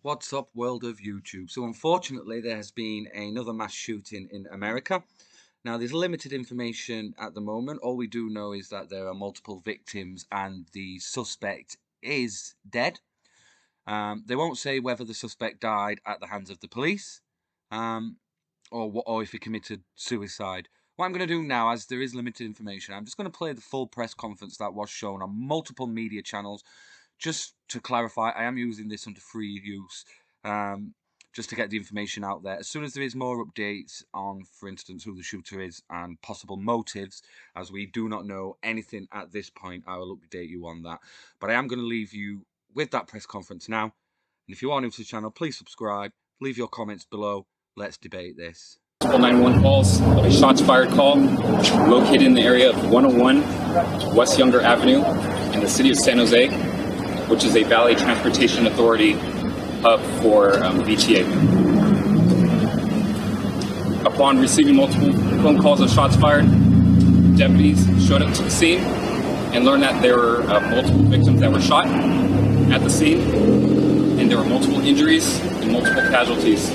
What's up, world of YouTube? So unfortunately, there has been another mass shooting in America. Now, there's limited information at the moment. All we do know is that there are multiple victims and the suspect is dead. They won't say whether the suspect died at the hands of the police or if he committed suicide. What I'm going to do now, as there is limited information, I'm just going to play the full press conference that was shown on multiple media channels. Just to clarify, I am using this under free use, just to get the information out there. As soon as there is more updates on, for instance, who the shooter is and possible motives, as we do not know anything at this point, I will update you on that. But I am going to leave you with that press conference now. And if you are new to the channel, please subscribe, leave your comments below. Let's debate this. 911 calls of a shots fired call located in the area of 101 West Younger Avenue in the city of San Jose, which is a Valley Transportation Authority hub for VTA. Upon receiving multiple phone calls of shots fired, deputies showed up to the scene and learned that there were multiple victims that were shot at the scene, and there were multiple injuries and multiple casualties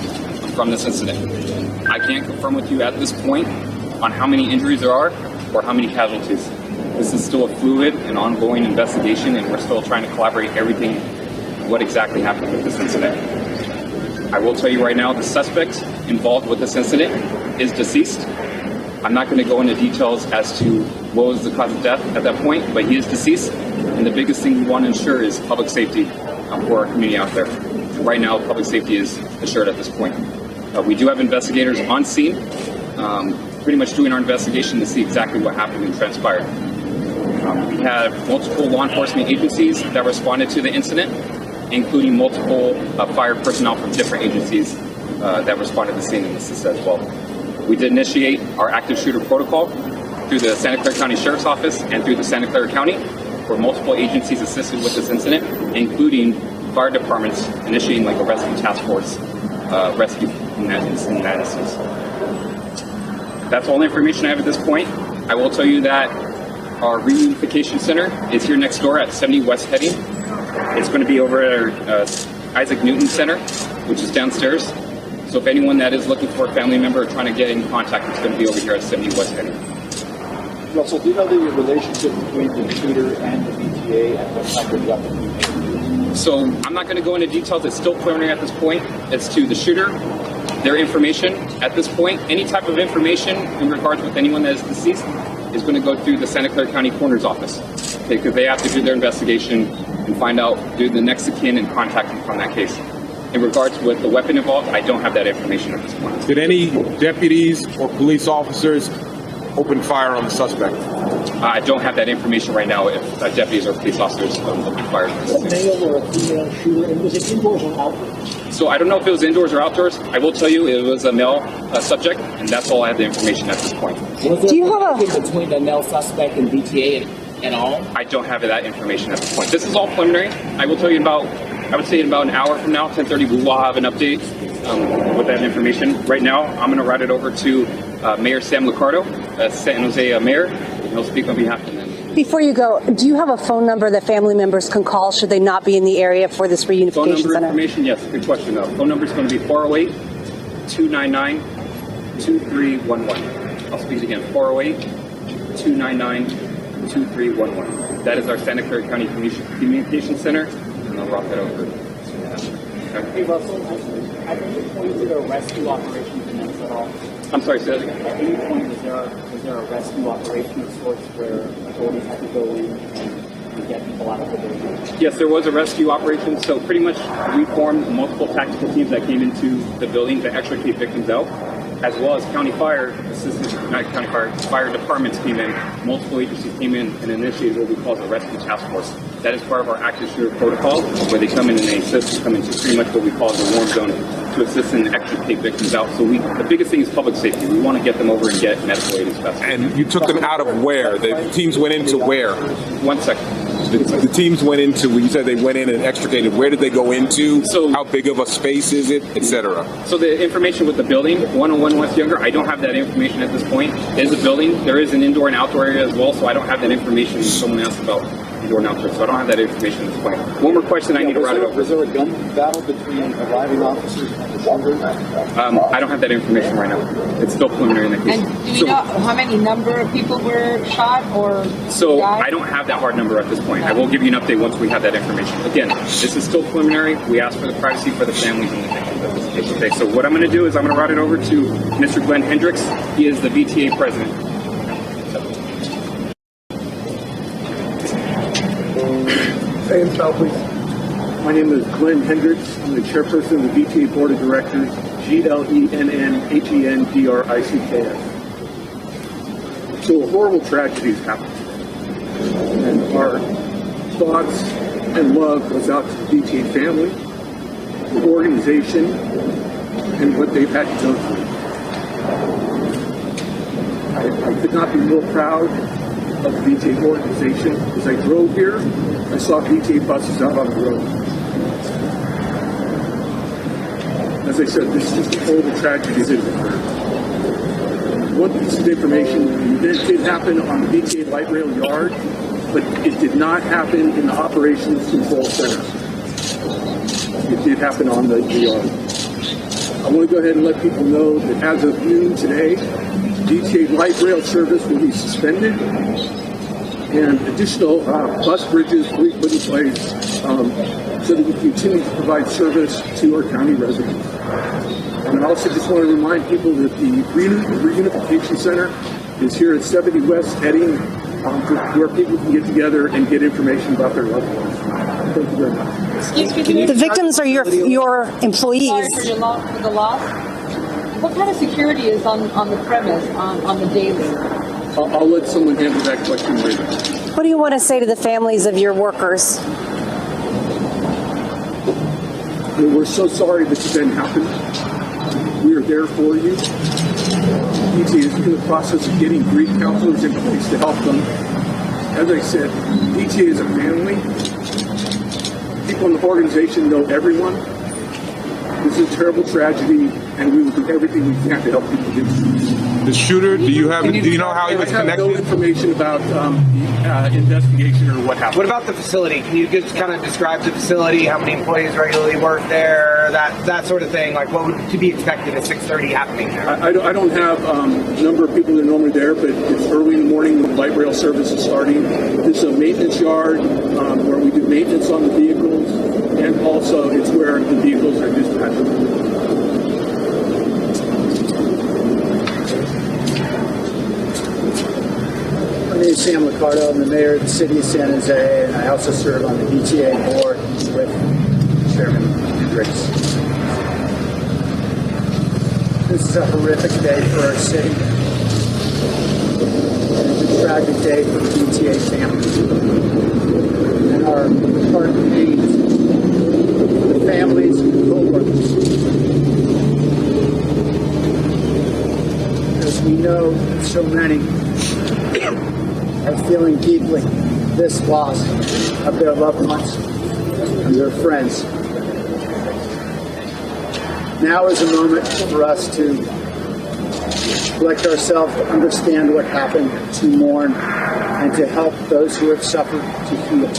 from this incident. I can't confirm with you at this point on how many injuries there are or how many casualties. This is still a fluid and ongoing investigation, and we're still trying to collaborate everything, what exactly happened with this incident. I will tell you right now, the suspect involved with this incident is deceased. I'm not going to go into details as to what was the cause of death at that point, but he is deceased, and the biggest thing we want to ensure is public safety for our community out there. Right now, public safety is assured at this point. We do have investigators on scene, pretty much doing our investigation to see exactly what happened and transpired. We have multiple law enforcement agencies that responded to the incident, including multiple fire personnel from different agencies that responded to the scene and assisted as well. We did initiate our active shooter protocol through the Santa Clara County Sheriff's Office and through the Santa Clara County, where multiple agencies assisted with this incident, including fire departments initiating like a rescue task force, rescue in that instance. That's all the information I have at this point. I will tell you that our reunification center is here next door at 70 West Heading. It's going to be over at Isaac Newton Center, which is downstairs. So if anyone that is looking for a family member or trying to get in contact, it's going to be over here at 70 West Heading. Russell, do you know the relationship between the shooter and the VTA and what type of weapon he made? So I'm not going to go into details. It's still preliminary at this point. It's to the shooter, their information at this point. Any type of information in regards with anyone that is deceased is going to go through the Santa Clara County Coroner's Office, okay, because they have to do their investigation and find out, do the next of kin and contact them from that case. In regards with the weapon involved, I don't have that information at this point. Did any deputies or police officers open fire on the suspect? I don't have that information right now if deputies or police officers opened fire. A male or a female shooter, and was it indoors or outdoors? So I don't know if it was indoors or outdoors. I will tell you it was a male subject, and that's all I have the information at this point. Do you have a between the male suspect and VTA at all? I don't have that information at this point. This is all preliminary. I will tell you I would say in about an hour from now, 10:30, we will have an update with that information. Right now, I'm going to route it over to Mayor Sam Liccardo, San Jose mayor, and he'll speak on behalf of them. Before you go, do you have a phone number that family members can call should they not be in the area for this reunification phone number center? Information, yes, good question. Phone number is going to be 408-299-2311. I'll speak again, 408-299-2311. That is our Santa Clara County Communication Center, and I'll route that over. Hey Russell, at any point did a rescue operation commence at all? I'm sorry, say that again. At any point was there a rescue operation of sorts where authorities had to go in and get people out of the building? Yes, there was a rescue operation. So pretty much we formed multiple tactical teams that came into the building to extricate victims out, as well as county fire fire departments came in. Multiple agencies came in and initiated what we call the rescue task force. That is part of our active shooter protocol, where they come in and they assist, come into pretty much what we call the warm zone to assist and extricate victims out. So the biggest thing is public safety. We want to get them over and get medical aid as fast. And you took them out of where? The teams went into where? 1 second. The teams went into, you said they went in and extricated. Where did they go into? So, how big of a space is it, etc.? So the information with the building, 101 West Younger, I don't have that information at this point. It is a building. There is an indoor and outdoor area as well, so I don't have that information. Someone asked about door announcement, so I don't have that information at this point. One more question I need to route it over. Was there a gun battle between arriving officers and the shooter? I don't have that information right now. It's still preliminary in the case. And do you know how many number of people were shot or So died? I don't have that hard number at this point. I will give you an update once we have that information. Again, this is still preliminary. We ask for the privacy for the families and the victims of this case. Okay, so what I'm going to do is I'm going to route it over to Mr. Glenn Hendricks. He is the VTA president. Stand tall, please. My name is Glenn Hendricks. I'm the chairperson of the VTA Board of Directors, GLENNHENDRICKS. So a horrible tragedy has happened. And our thoughts and love goes out to the VTA family, the organization, and what they've had to go through. I could not be more proud of the VTA organization. As I drove here, I saw VTA buses out on the road. As I said, this is just a horrible tragedy that occurred. One piece of information, the event did happen on the VTA light rail yard, but it did not happen in the operations control center. It did happen on the yard. I want to go ahead and let people know that as of noon today, VTA light rail service will be suspended, and additional bus bridges will be put in place so that we continue to provide service to our county residents. And I also just want to remind people that the reunification center is here at 70 West Heading, where people can get together and get information about their loved ones. Thank you very much. Excuse me, The victims are your employees. sorry for the loss. What kind of security is on the premise on the daily? I'll let someone handle that question later. What do you want to say to the families of your workers? We're so sorry this event happened. We are there for you. VTA is in the process of getting grief counselors in place to help them. As I said, VTA is a family. People in the organization know everyone. This is a terrible tragedy, and we will do everything we can to help people get through this. The shooter, do you know how he was I have no connected? information about the investigation or what happened. What about the facility? Can you just kind of describe the facility? How many employees regularly work there? That sort of thing. Like what would to be expected at 6:30 happening there? I don't have the number of people that are normally there, but it's early in the morning when the light rail service is starting. This is a maintenance yard where we do maintenance on the vehicles, and also it's where the vehicles are dispatched. My name is Sam Liccardo. I'm the mayor of the city of San Jose, and I also serve on the VTA board with Chairman Hendricks. This is a horrific day for our city. It's a tragic day for the VTA family. And our heart pains the families and co-workers. As we know, so many are feeling deeply this loss of their loved ones and their friends. Now is a moment for us to collect ourselves, to understand what happened, to mourn, and to help those who have suffered to heal.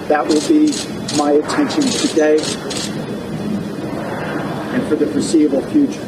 That will be my attention today and for the foreseeable future.